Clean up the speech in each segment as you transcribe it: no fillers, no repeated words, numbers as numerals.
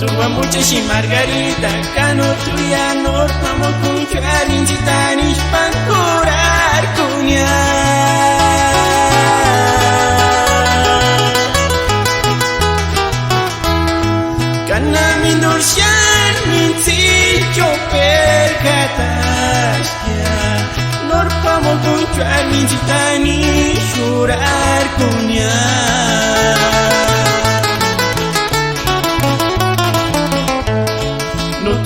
tuwa muchashi Margarita Kano tuya nortamo kuncharin chitanish pankurar kunya Kana mindorsyan minsicho perkatashya Nortamo kuncharin chitanish urar kunya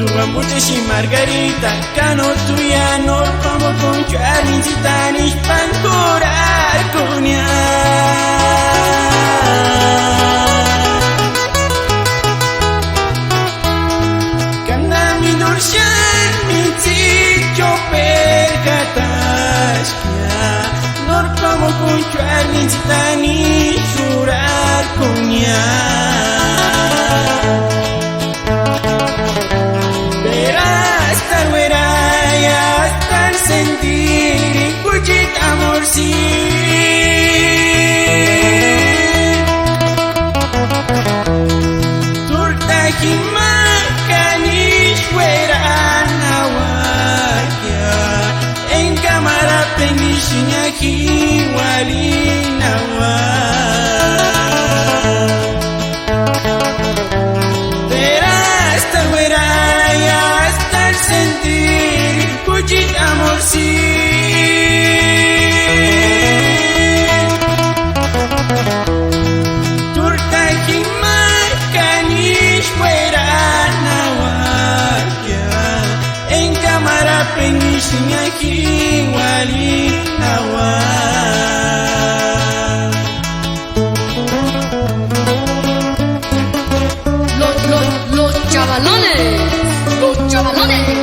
Tuwa muchashi Margarita Kano tuya nortamo kuncharin chitanish pankurar kunya Kana mindorsyan minsicho perkatashya Nortamo kuncharin chitanish urar kunya Sentir kujit amor si Turta himakanish weran awakya En kamara penishinya hiwalin awak Verás tal veraya estar sentir kujit amor si Turta himakanish weran awakya En kamara penishinya hiwalin awak Los chavalones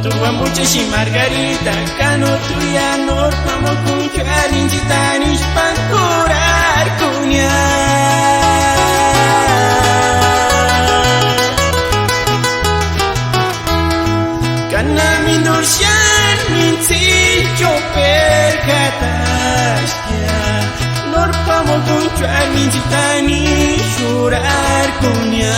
Tuwa muchashi Margarita Kano tuya nortamo kuncharin chitanish pankurar kunya Kana mindorsyan minsicho perkatashya Nortamo kuncharin chitanish urar kunya